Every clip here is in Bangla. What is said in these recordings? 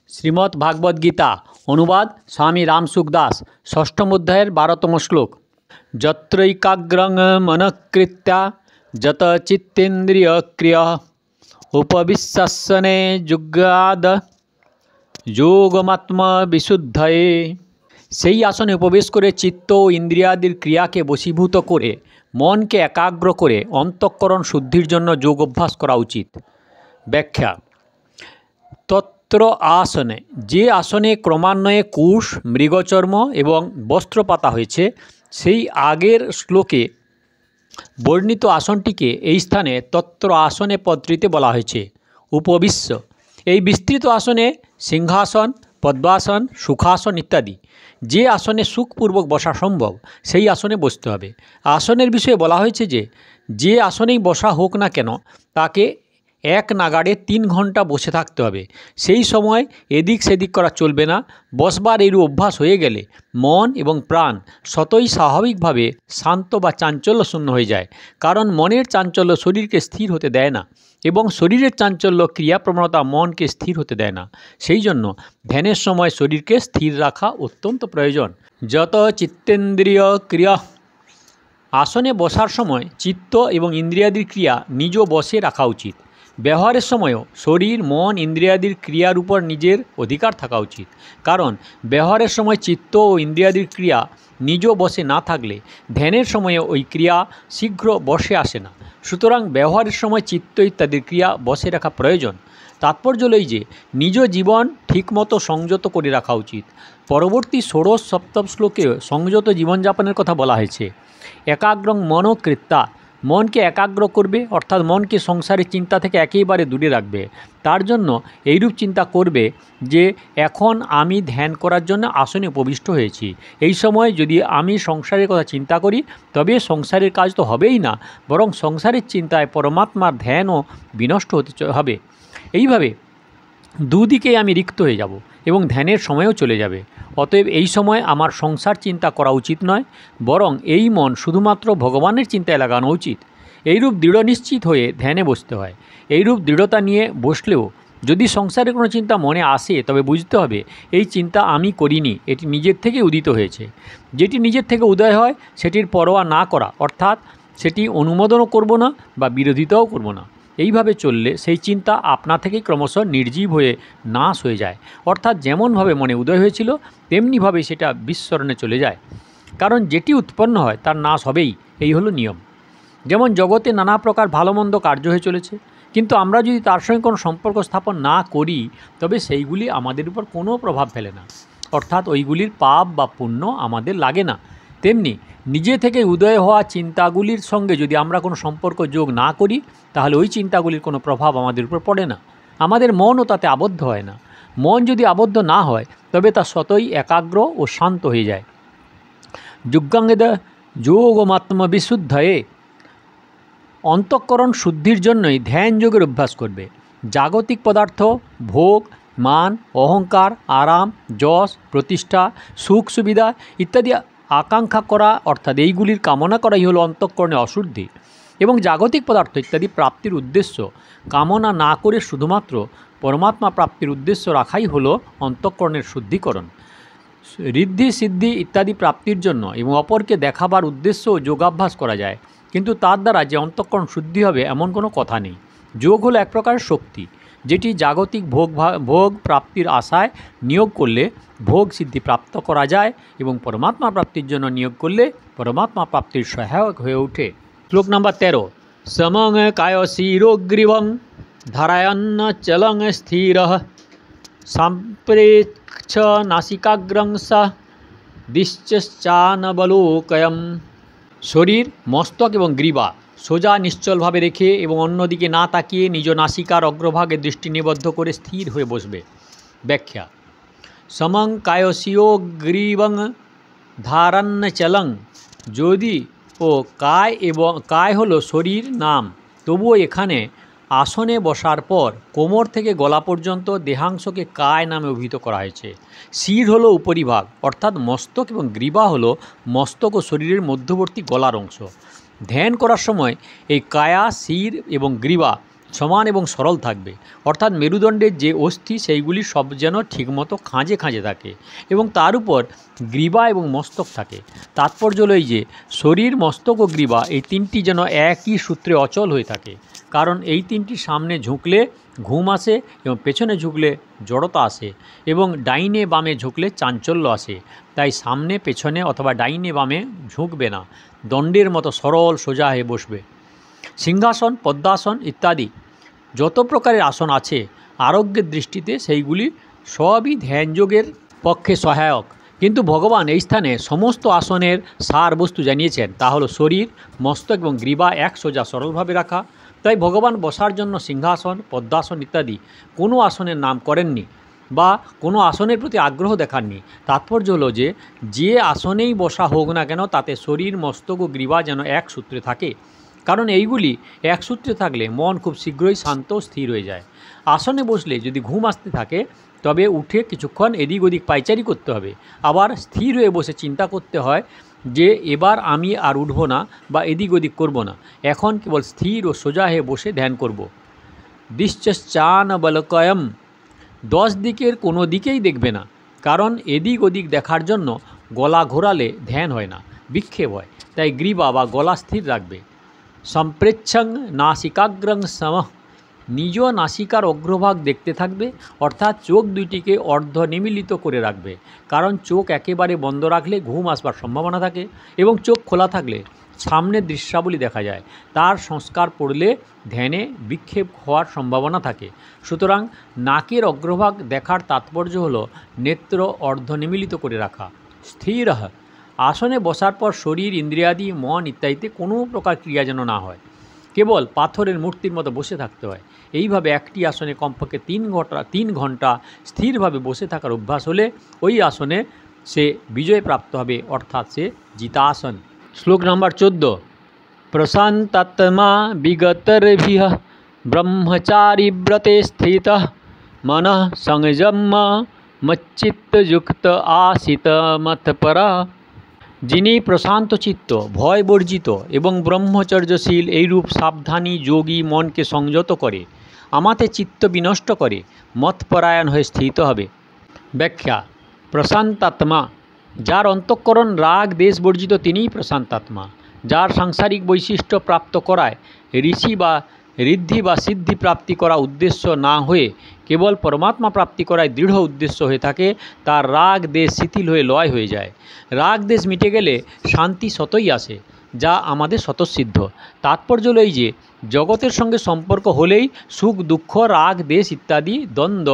শ্রীমদ্ ভাগবত গীতা অনুবাদ স্বামী রামসুখ দাস ষষ্ঠম অধ্যায়ের 12তম শ্লোক। যত্রৈকাগ্রং মনঃকৃত্যা যত চিত্তেন্দ্রিয় ক্রিয়া উপবিশ্বাসনে যুগাদ যোগমাত্মা বিশুদ্ধয়ে। সেই আসনে প্রবেশ করে চিত্ত ও ইন্দ্রিয়াদির ক্রিয়াকে বশীভূত করে মনকে একাগ্র করে অন্তঃকরণ শুদ্ধির জন্য যোগ অভ্যাস করা উচিত। ব্যাখ্যা। তত্র আসনে, যে আসনে ক্রমান্বয়ে কুশ, মৃগচর্ম এবং বস্ত্র পাতা হয়েছে, সেই আগের শ্লোকে বর্ণিত আসনটিকে এই স্থানে তত্র আসনে পদটিতে বলা হয়েছে। উপবিশ্য, এই বিস্তৃত আসনে সিংহাসন, পদ্মাসন, সুখাসন ইত্যাদি যে আসনে সুখপূর্বক বসা সম্ভব সেই আসনে বসতে হবে। আসনের বিষয়ে বলা হয়েছে যে আসনেই বসা হোক না কেন তাকে এক নাগাড়ে 3 ঘন্টা বসে থাকতে হবে। সেই সময় এদিক সেদিক করা চলবে না। বসবার এরূপ অভ্যাস হয়ে গেলে মন এবং প্রাণ স্বতই স্বাভাবিকভাবে শান্ত বা চাঞ্চল্যশূন্য হয়ে যায়। কারণ মনের চাঞ্চল্য শরীরকে স্থির হতে দেয় না এবং শরীরের চাঞ্চল্য ক্রিয়াপ্রবণতা মনকে স্থির হতে দেয় না। সেই জন্য ধ্যানের সময় শরীরকে স্থির রাখা অত্যন্ত প্রয়োজন। যত চিত্তেন্দ্রিয় ক্রিয়া, আসনে বসার সময় চিত্ত এবং ইন্দ্রিয়াদির ক্রিয়া নিজ বশে রাখা উচিত। ব্যবহারের সময়ও শরীর, মন, ইন্দ্রিয়াদির ক্রিয়ার উপর নিজের অধিকার থাকা উচিত। কারণ ব্যবহারের সময় চিত্ত ও ইন্দ্রিয়াদির ক্রিয়া নিজ বশে না থাকলে ধ্যানের সময়ে ওই ক্রিয়া শীঘ্র বশে আসে না। সুতরাং ব্যবহারের সময় চিত্ত ইত্যাদির ক্রিয়া বশে রাখা প্রয়োজন। তাৎপর্য হল যে নিজ জীবন ঠিকমতো সংযত করে রাখা উচিত। পরবর্তী ষোড়শ সপ্তম শ্লোকে সংযত জীবনযাপনের কথা বলা হয়েছে। একাগ্রং মনঃকৃত্যা, মনকে একাগ্র করবে, অর্থাৎ মনকে সংসারের চিন্তা থেকে একেবারে দূরে রাখবে। তার জন্য এইরূপ চিন্তা করবে যে এখন আমি ধ্যান করার জন্য আসনে উপবিষ্ট হয়েছি। এই সময় যদি আমি সংসারের কথা চিন্তা করি তবে সংসারের কাজ তো হবেই না, বরং সংসারের চিন্তায় পরমাত্মার ধ্যানও বিনষ্ট হতে হবে। এইভাবে দুদিকেই আমি রিক্ত হয়ে যাব এবং ধ্যানের সময়ও চলে যাবে। অতএব এই সময় আমার সংসার চিন্তা করা উচিত নয়, বরং এই মন শুধুমাত্র ভগবানের চিন্তায় লাগানো উচিত। এইরূপ দৃঢ় নিশ্চিত হয়ে ধ্যানে বসতে হয়। এইরূপ দৃঢ়তা নিয়ে বসলেও যদি সংসারের কোনো চিন্তা মনে আসে তবে বুঝতে হবে এই চিন্তা আমি করিনি, এটি নিজের থেকে উদিত হয়েছে। যেটি নিজের থেকে উদয় হয় সেটির পরোয়া না করা, অর্থাৎ সেটি অনুমোদনও করব না বা বিরোধিতাও করব না। এইভাবে চললে সেই চিন্তা আপনা থেকেই ক্রমশ নির্জীব হয়ে নাশ হয়ে যায়। অর্থাৎ যেমনভাবে মনে উদয় হয়েছিল তেমনিভাবে সেটা বিস্মরণে চলে যায়। কারণ যেটি উৎপন্ন হয় তার নাশ হবেই, এই হলো নিয়ম। যেমন জগতে নানা প্রকার ভালো মন্দ কার্য হয়ে চলেছে, কিন্তু আমরা যদি তার সঙ্গে কোনো সম্পর্ক স্থাপন না করি তবে সেইগুলি আমাদের উপর কোনো প্রভাব ফেলে না, অর্থাৎ ওইগুলির পাপ বা পুণ্য আমাদের লাগে না। তেমনি নিজে থেকে উদয় হওয়া চিন্তাগুলির সঙ্গে যদি আমরা কোনো সম্পর্ক যোগ না করি তাহলে ওই চিন্তাগুলির কোনো প্রভাব আমাদের উপর পড়ে না। আমাদের মনও তাতে আবদ্ধ হয় না। মন যদি আবদ্ধ না হয় তবে তা স্বতই একাগ্র ও শান্ত হয়ে যায়। যুগাঙ্গেদ যোগমাত্মা বিশুদ্ধয়ে, অন্তঃকরণ শুদ্ধির জন্যই ধ্যান যোগের অভ্যাস করবে। জাগতিক পদার্থ, ভোগ, মান, অহংকার, আরাম, যশ, প্রতিষ্ঠা, সুখ সুবিধা ইত্যাদি আকাঙ্ক্ষা করা, অর্থাৎ এইগুলির কামনা করাই হলো অন্তঃকরণে অশুদ্ধি। এবং জাগতিক পদার্থ ইত্যাদি প্রাপ্তির উদ্দেশ্য কামনা না করে শুধুমাত্র পরমাত্মা প্রাপ্তির উদ্দেশ্য রাখাই হলো অন্তঃকরণের শুদ্ধিকরণ। ঋদ্ধি, সিদ্ধি ইত্যাদি প্রাপ্তির জন্য এবং অপরকে দেখাবার উদ্দেশ্যও যোগাভ্যাস করা যায়, কিন্তু তার দ্বারা যে অন্তঃকরণ শুদ্ধি হবে এমন কোনো কথা নেই। যোগ হলো এক প্রকার শক্তি, যেটি জাগতিক ভোগ প্রাপ্তির আশায় নিয়োগ করলে ভোগ সিদ্ধি প্রাপ্ত করা যায় এবং পরমাত্মা প্রাপ্তির জন্য নিয়োগ করলে পরমাত্মা প্রাপ্তির সহায়ক হয়ে ওঠে। শ্লোক নম্বর 13। সমং কায় শিরোগ্রীবং ধারায়ন্ন চলং স্থির সাম্প্রেক্ষ নাসিকাগ্রং সা দিশ্চানবলোকয়ম। শরীর, মস্তক এবং গ্রীবা সোজা নিশ্চলভাবে রেখে এবং অন্যদিকে না তাকিয়ে নিজ নাসিকার অগ্রভাগে দৃষ্টি নিবদ্ধ করে স্থির হয়ে বসবে। ব্যাখ্যা। সমং কায়স্যোগ্রীবং ধারণ্য চলং, যদি ও কায় হলো শরীর নাম, তবুও এখানে আসনে বসার পর কোমর থেকে গলা পর্যন্ত দেহাংশকে কায় নামে অভিহিত করা হয়েছে। শির হলো উপরিভাগ, অর্থাৎ মস্তক, এবং গ্রীবা হলো মস্তক ও শরীরের মধ্যবর্তী গলার অংশ। ধ্যান করার সময় এই কায়া, শির এবং গ্রীবা সমান এবং সরল থাকবে, অর্থাৎ মেরুদণ্ডের যে অস্থি সেইগুলি সব যেন ঠিকমতো খাঁজে খাঁজে থাকে এবং তার উপর গ্রীবা এবং মস্তক থাকে। তাৎপর্য হলো এই যে শরীর, মস্তক ও গ্রীবা এই তিনটি যেন একই সূত্রে অচল হয়ে থাকে, কারণ এই তিনটি সামনে ঝুঁকলে ঘুম আসে এবং পেছনে ঝুঁকলে জড়তা আসে এবং ডাইনে বামে ঝুঁকলে চাঞ্চল্য আসে। তাই সামনে পেছনে অথবা ডাইনে বামে ঝুঁকবে না, দণ্ডের মতো সরল সোজা হয়ে বসবে। সিংহাসন, পদ্মাসন ইত্যাদি যত প্রকারের আসন আছে আরোগ্যের দৃষ্টিতে সেইগুলি সবই ধ্যানযোগের পক্ষে সহায়ক, কিন্তু ভগবান এই স্থানে সমস্ত আসনের সার বস্তু জানিয়েছেন, তা হলো শরীর, মস্তক এবং গ্রীবা এক সোজা সরলভাবে রাখা। তাই ভগবান বসার জন্য সিংহাসন, পদ্মাসন ইত্যাদি কোনো আসনের নাম করেননি বা কোনো আসনের প্রতি আগ্রহ দেখাননি। তাৎপর্য হলো যে আসনেই বসা হোক না কেন তাতে শরীর, মস্তক ও গ্রীবা যেন এক সূত্রে থাকে, কারণ এইগুলি এক সূত্রে থাকলে মন খুব শীঘ্রই শান্ত স্থির হয়ে যায়। আসনে বসলে যদি ঘুম আসতে থাকে তবে উঠে কিছুক্ষণ এদিক ওদিক পায়চারি করতে হবে, আবার স্থির হয়ে বসে চিন্তা করতে হয় যে এবার আমি আর উঠব না বা এদিক ওদিক করব না, এখন কেবল স্থির ও সোজা হয়ে বসে ধ্যান করব। দিশ্চান বলকয়ম, 10 দিকের কোনো দিকেই দেখবে না, কারণ এদিক ওদিক দেখার জন্য গলা ঘোরালে ধ্যান হয় না, বিক্ষেপ হয়। তাই গ্রীবা বা গলা স্থির রাখবে। সম্প্রেচ্ছং নাসিকাগ্রং সমঃ, নিজ নাসিকার অগ্রভাগ দেখতে থাকবে, অর্থাৎ চোখ দুইটিকে অর্ধ নিমীলিত করে রাখবে, কারণ চোখ একেবারে বন্ধ রাখলে ঘুম আসবার সম্ভাবনা থাকে এবং চোখ খোলা থাকলে সামনের দৃশ্যাবলী দেখা যায়, তার সংস্কার পড়লে ধ্যানে বিক্ষেপ হওয়ার সম্ভাবনা থাকে। সুতরাং নাকের অগ্রভাগ দেখার তাৎপর্য হলো নেত্র অর্ধ নিমীলিত করে রাখা। স্থির আসনে বসার পর শরীর, ইন্দ্রিয়াদি, মন ইত্যাদিতে কোনো প্রকার ক্রিয়া যেন না হয়, কেবল পাথরের মূর্তির মতো বসে থাকতে হয়। এইভাবে একটি আসনে কমপক্ষে 3 ঘন্টা স্থিরভাবে বসে থাকার অভ্যাস হলে ওই আসনে সে বিজয় প্রাপ্ত হবে, অর্থাৎ সে জিতাসন। শ্লোক নাম্বার 14। প্রশান্তাত্মা বিগতর্ভিঃ ব্রহ্মচারী ব্রতে স্থিতঃ মনঃ সংযম্য মচ্চিত্তযুক্ত আসিত মতপরা। যিনি প্রশান্ত চিত্ত, ভয় বর্জিত এবং ব্রহ্মচর্যশীল এইরূপ সাবধানী যোগী মনকে সংযত করে, আমাতে চিত্ত বিনষ্ট করে মতপরায়ণ হয়ে স্থিত হবে। ব্যাখ্যা: প্রশান্তাত্মা, যার অন্তঃকরণ রাগ দেশ বর্জিত তিনিই প্রশান্তাত্মা। যার সাংসারিক বৈশিষ্ট্য প্রাপ্ত করায় ঋষি বা ঋদ্ধি বা সিদ্ধি প্রাপ্তি করা উদ্দেশ্য না হয়ে কেবল পরমাত্মা প্রাপ্তি করায় দৃঢ় উদ্দেশ্য হয়ে থাকে, তার রাগ দেশ শিথিল হয়ে লয় হয়ে যায়। রাগ দেশ মিটে গেলে শান্তি স্বতই আসে, যা আমাদের স্বতঃসিদ্ধ। তাৎপর্য হলো এই যে জগতের সঙ্গে সম্পর্ক হলেই সুখ, দুঃখ, রাগ দেশ ইত্যাদি দ্বন্দ্ব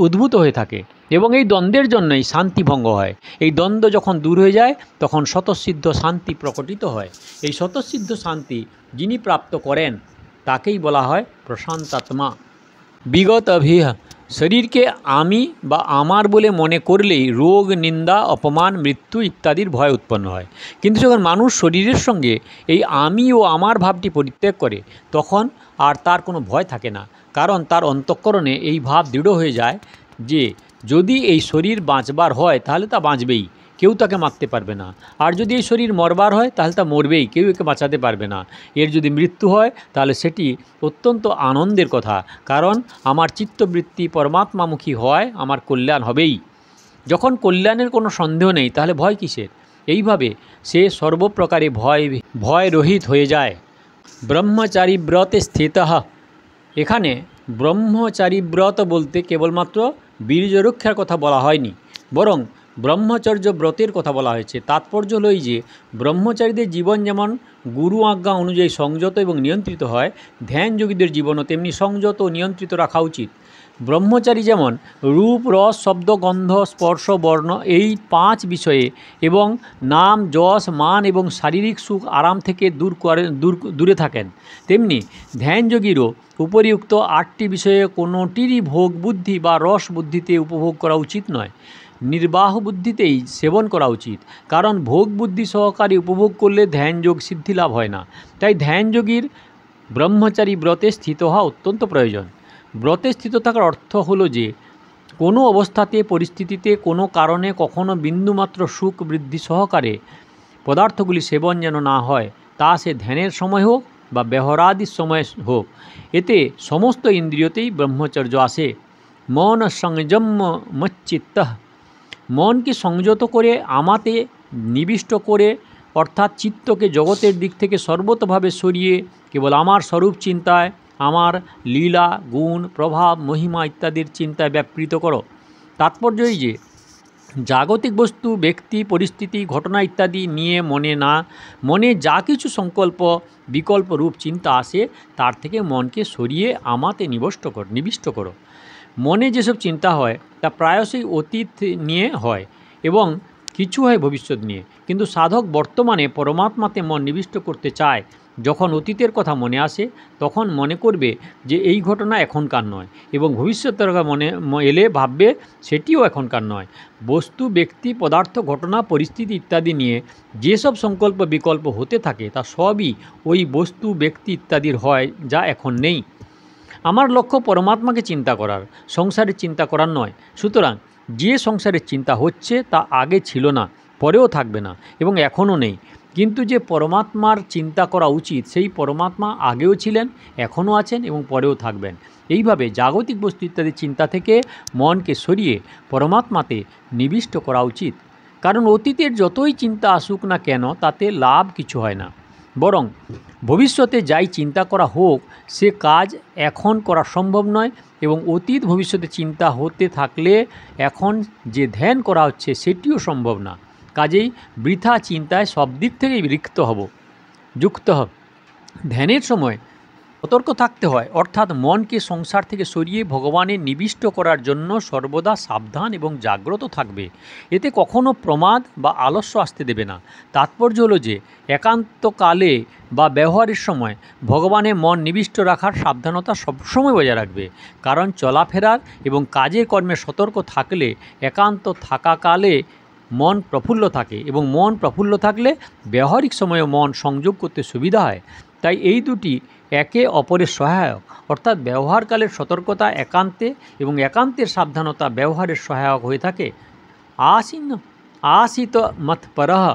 উদ্ভূত হয়ে থাকে এবং এই দ্বন্দ্বের জন্যই শান্তি ভঙ্গ হয়। এই দ্বন্দ্ব যখন দূর হয়ে যায় তখন স্বতঃসিদ্ধ শান্তি প্রকটিত হয়। এই স্বতঃসিদ্ধ শান্তি যিনি প্রাপ্ত করেন তাকেই বলা হয় প্রশান্তাত্মা। বিগতভিঃ, শরীরকে আমি বা আমার বলে মনে করলেই রোগ, নিন্দা, অপমান, মৃত্যু ইত্যাদির ভয় উৎপন্ন হয়। কিন্তু যখন মানুষ শরীরের সঙ্গে এই আমি ও আমার ভাবটি পরিত্যাগ করে তখন আর তার কোনো ভয় থাকে না, কারণ তার অন্তঃকরণে এই ভাব দৃঢ় হয়ে যায় যে যদি এই শরীর বাঁচবার হয় তাহলে তা বাঁচবেই, কেউ তাকে মারতে পারবে না। আর যদি এই শরীর মরবার হয় তাহলে তা মরবেই, কেউ একে বাঁচাতে পারবে না। এর যদি মৃত্যু হয় তাহলে সেটি অত্যন্ত আনন্দের কথা, কারণ আমার চিত্তবৃত্তি পরমাত্মামুখী হয়, আমার কল্যাণ হবেই। যখন কল্যাণের কোনো সন্দেহ নেই তাহলে ভয় কিসের? এইভাবে সে সর্বপ্রকারে ভয় রহিত হয়ে যায়। ব্রহ্মচারী ব্রতে স্থিতঃ, এখানে ব্রহ্মচারী ব্রত বলতে কেবলমাত্র বীর্য রক্ষার কথা বলা হয়নি, বরং ব্রহ্মচর্য ব্রতের কথা বলা হয়েছে। তাৎপর্য হলো এই যে ব্রহ্মচারীদের জীবন যেমন গুরু আজ্ঞা অনুযায়ী সংযত এবং নিয়ন্ত্রিত হয়, ধ্যানযোগীদের জীবনও তেমনি সংযত ও নিয়ন্ত্রিত রাখা উচিত। ব্রহ্মচারী যেমন রূপ, রস, শব্দ, গন্ধ, স্পর্শ, বর্ণ এই 5 বিষয়ে এবং নাম, যশ, মান এবং শারীরিক সুখ আরাম থেকে দূরে থাকেন, তেমনি ধ্যানযোগীরও উপরিউক্ত 8টি বিষয়ে কোনোটিরই ভোগ বুদ্ধি বা রস বুদ্ধিতে উপভোগ করা উচিত নয়, নির্বাহ বুদ্ধিতেই সেবন করা উচিত। কারণ ভোগ বুদ্ধি সহকারে উপভোগ করলে ধ্যানযোগ সিদ্ধি লাভ হয় না। তাই ধ্যানযোগীর ব্রহ্মচারী ব্রতে স্থিত হওয়া অত্যন্ত প্রয়োজন। ব্রতে স্থিত থাকার অর্থ হলো যে কোনো অবস্থাতে, পরিস্থিতিতে, কোনো কারণে কখনো বিন্দুমাত্র সুখ বৃদ্ধি সহকারে পদার্থগুলি সেবন যেন না হয়, তা সে ধ্যানের সময় হোক বা ব্যবহারাদির সময় হোক, এতে সমস্ত ইন্দ্রিয়তেই ব্রহ্মচর্য আসে। মন সংযম মচ্চিত্ত, মনকে সংযত করে আমাতে নিবিষ্ট করে, অর্থাৎ চিত্তকে জগতের দিক থেকে সর্বতভাবে সরিয়ে কেবল আমার স্বরূপ চিন্তায়, আমার লীলা গুণ প্রভাব মহিমা ইত্যাদির চিন্তায় ব্যাপৃত করো। তাৎপর্য এই যে জাগতিক বস্তু ব্যক্তি পরিস্থিতি ঘটনা ইত্যাদি নিয়ে মনে যা কিছু সংকল্প বিকল্প রূপ চিন্তা আসে তার থেকে মনকে সরিয়ে আমাতে নিবিষ্ট করো। মনে যেসব চিন্তা হয় তা প্রায়শই অতীত নিয়ে হয় এবং কিছু হয় ভবিষ্যৎ নিয়ে, কিন্তু সাধক বর্তমানে পরমাত্মাতে মন নিবিষ্ট করতে চায়। যখন অতীতের কথা মনে আসে তখন মনে করবে যে এই ঘটনা এখনকার নয়, এবং ভবিষ্যতের কথা মনে এলে ভাববে সেটিও এখনকার নয়। বস্তু ব্যক্তি পদার্থ ঘটনা পরিস্থিতি ইত্যাদি নিয়ে যেসব সংকল্প বিকল্প হতে থাকে তা সবই ওই বস্তু ব্যক্তি ইত্যাদির হয় যা এখন নেই। আমার লক্ষ্য পরমাত্মাকে চিন্তা করার, সংসারের চিন্তা করার নয়। সুতরাং যে সংসারের চিন্তা হচ্ছে তা আগে ছিল না, পরেও থাকবে না এবং এখনও নেই। কিন্তু যে পরমাত্মার চিন্তা করা উচিত সেই পরমাত্মা আগেও ছিলেন, এখনও আছেন এবং পরেও থাকবেন। এইভাবে জাগতিক বস্তু ইত্যাদি চিন্তা থেকে মনকে সরিয়ে পরমাত্মাতে নিবিষ্ট করা উচিত। কারণ অতীতের যতই চিন্তা আসুক না কেন তাতে লাভ কিছু হয় না, বরং ভবিষ্যতে যাই চিন্তা করা হোক সে কাজ এখন করা সম্ভব নয়, এবং অতীত ভবিষ্যতে চিন্তা হতে থাকলে এখন যে ধ্যান করা হচ্ছে সেটিও সম্ভব না। কাজেই বৃথা চিন্তায় সব দিক থেকেই যুক্ত হব। ধ্যানের সময় সতর্ক থাকতে হয়, অর্থাৎ মনকে সংসার থেকে সরিয়ে ভগবানের নিবিষ্ট করার জন্য সর্বদা সাবধান এবং জাগ্রত থাকবে। এতে কখনো প্রমাদ বা আলস্য আসতে দেবে না। তাৎপর্য হলো যে একান্তকালে বা ব্যবহারের সময় ভগবানের মন নিবিষ্ট রাখার সাবধানতা সবসময় বজায় রাখবে। কারণ চলাফেরার এবং কাজের কর্মে সতর্ক থাকলে একান্ত থাকাকালে মন প্রফুল্ল থাকে, এবং মন প্রফুল্ল থাকলে ব্যবহারিক সময়ে মন সংযোগ করতে সুবিধা হয়। তাই এই দুটি একে অপরের সহায়ক, অর্থাৎ ব্যবহারকালের সতর্কতা একান্তে এবং একান্তের সাবধানতা ব্যবহারের সহায়ক হয়ে থাকে। আসিত মৎপরঃ,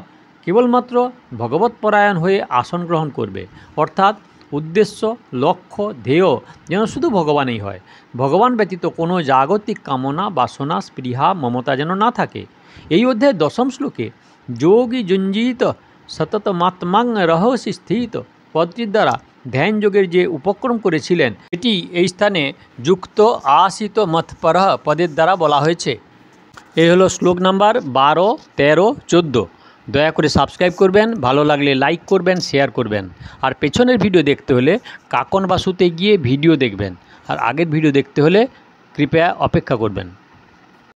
কেবলমাত্র ভগবৎপরায়ণ হয়ে আসন গ্রহণ করবে, অর্থাৎ উদ্দেশ্য লক্ষ্য ধ্যেয় যেন শুধু ভগবানই হয়। ভগবান ব্যতীত কোনো জাগতিক কামনা বাসনা স্পৃহা মমতা যেন না থাকে। এই অধ্যায়ের 10ম শ্লোকে যোগী যুঞ্জিত সততমাত্মাং রহসি স্থিত পদটির দ্বারা ধ্যান যোগের যে উপক্রম করেছিলেন এটি এই স্থানে যুক্ত আসিত মৎপরঃ পদের দ্বারা বলা হয়েছে। এই হলো শ্লোক নাম্বার 12, 13, 14। দয়া করে সাবস্ক্রাইব করবেন, ভালো লাগলে লাইক করবেন, শেয়ার করবেন। আর পেছনের ভিডিও দেখতে হলে কাকন বাসুতে গিয়ে ভিডিও দেখবেন, আর আগের ভিডিও দেখতে হলে কৃপয়া অপেক্ষা করবেন।